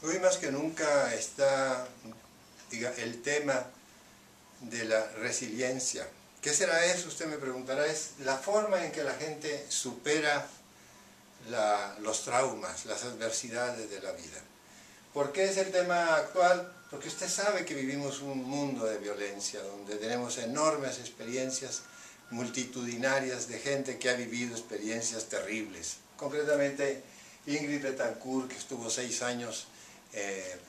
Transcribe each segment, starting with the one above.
Hoy más que nunca está el tema de la resiliencia. ¿Qué será eso? Usted me preguntará. Es la forma en que la gente supera los traumas, las adversidades de la vida. ¿Por qué es el tema actual? Porque usted sabe que vivimos un mundo de violencia, donde tenemos enormes experiencias multitudinarias de gente que ha vivido experiencias terribles. Concretamente, Ingrid Betancourt, que estuvo 6 años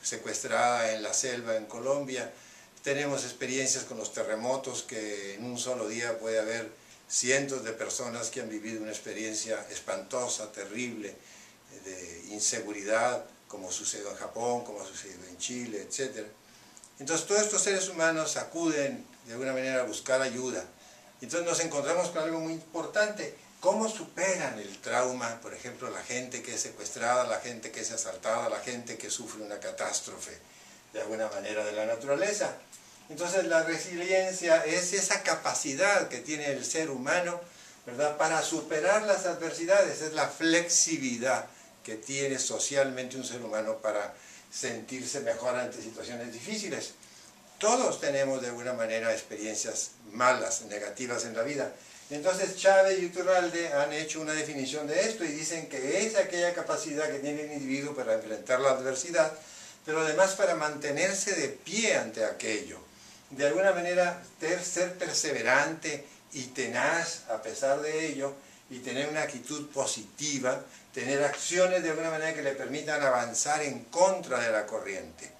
secuestrada en la selva en Colombia. Tenemos experiencias con los terremotos, que en un solo día puede haber cientos de personas que han vivido una experiencia espantosa, terrible, de inseguridad, como sucedió en Japón, como ha sucedido en Chile, etc. Entonces todos estos seres humanos acuden de alguna manera a buscar ayuda. Entonces nos encontramos con algo muy importante. ¿Cómo superan el trauma? Por ejemplo, la gente que es secuestrada, la gente que es asaltada, la gente que sufre una catástrofe de alguna manera de la naturaleza. Entonces la resiliencia es esa capacidad que tiene el ser humano, ¿verdad?, para superar las adversidades. Es la flexibilidad que tiene socialmente un ser humano para sentirse mejor ante situaciones difíciles. Todos tenemos de alguna manera experiencias malas, negativas en la vida. Entonces Chávez y Iturralde han hecho una definición de esto y dicen que es aquella capacidad que tiene el individuo para enfrentar la adversidad, pero además para mantenerse de pie ante aquello. De alguna manera ser perseverante y tenaz a pesar de ello, y tener una actitud positiva, tener acciones de alguna manera que le permitan avanzar en contra de la corriente.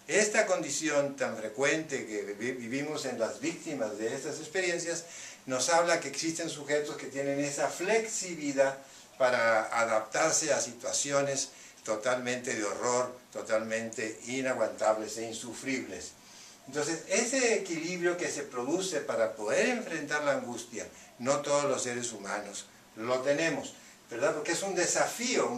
Esta condición tan frecuente que vivimos en las víctimas de estas experiencias nos habla que existen sujetos que tienen esa flexibilidad para adaptarse a situaciones totalmente de horror, totalmente inaguantables e insufribles. Entonces, ese equilibrio que se produce para poder enfrentar la angustia, no todos los seres humanos lo tenemos, ¿verdad? Porque es un desafío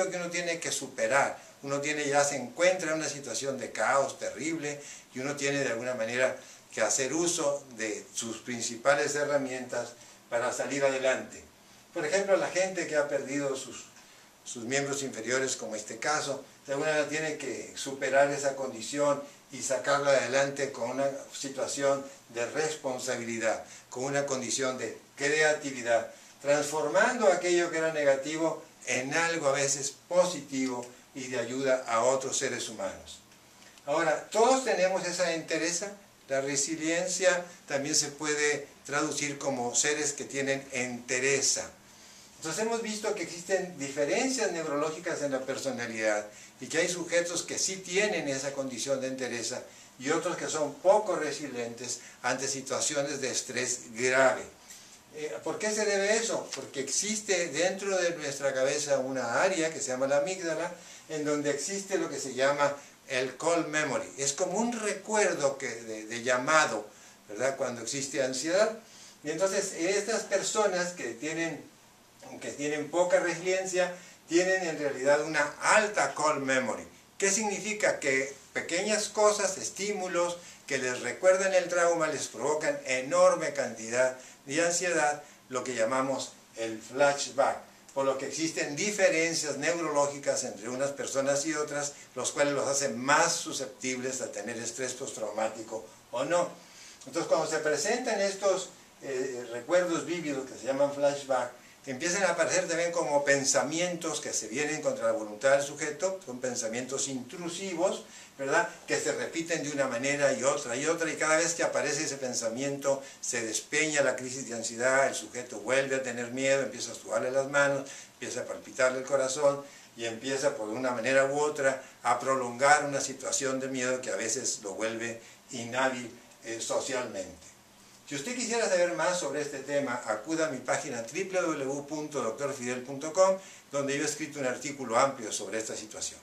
que uno tiene que superar. Uno ya se encuentra en una situación de caos terrible y uno tiene de alguna manera que hacer uso de sus principales herramientas para salir adelante. Por ejemplo, la gente que ha perdido sus miembros inferiores, como este caso, de alguna manera tiene que superar esa condición y sacarla adelante con una situación de responsabilidad, con una condición de creatividad, transformando aquello que era negativo en algo a veces positivo y de ayuda a otros seres humanos. Ahora, todos tenemos esa entereza. La resiliencia también se puede traducir como seres que tienen entereza. Entonces hemos visto que existen diferencias neurológicas en la personalidad y que hay sujetos que sí tienen esa condición de entereza y otros que son poco resilientes ante situaciones de estrés grave. ¿Por qué se debe eso? Porque existe dentro de nuestra cabeza una área que se llama la amígdala, en donde existe lo que se llama el call memory. Es como un recuerdo de llamado, ¿verdad?, cuando existe ansiedad. Y entonces estas personas que tienen poca resiliencia tienen en realidad una alta call memory. ¿Qué significa? Que pequeñas cosas, estímulos que les recuerdan el trauma, les provocan enorme cantidad de ansiedad, lo que llamamos el flashback. Por lo que existen diferencias neurológicas entre unas personas y otras, los cuales los hacen más susceptibles a tener estrés postraumático o no. Entonces, cuando se presentan estos recuerdos vívidos que se llaman flashback, empiezan a aparecer también como pensamientos que se vienen contra la voluntad del sujeto, son pensamientos intrusivos, ¿verdad?, que se repiten de una manera y otra, y cada vez que aparece ese pensamiento se despeña la crisis de ansiedad, el sujeto vuelve a tener miedo, empieza a sudarle las manos, empieza a palpitarle el corazón y empieza por una manera u otra a prolongar una situación de miedo que a veces lo vuelve inhábil socialmente. Si usted quisiera saber más sobre este tema, acuda a mi página www.drfidel.com, donde yo he escrito un artículo amplio sobre esta situación.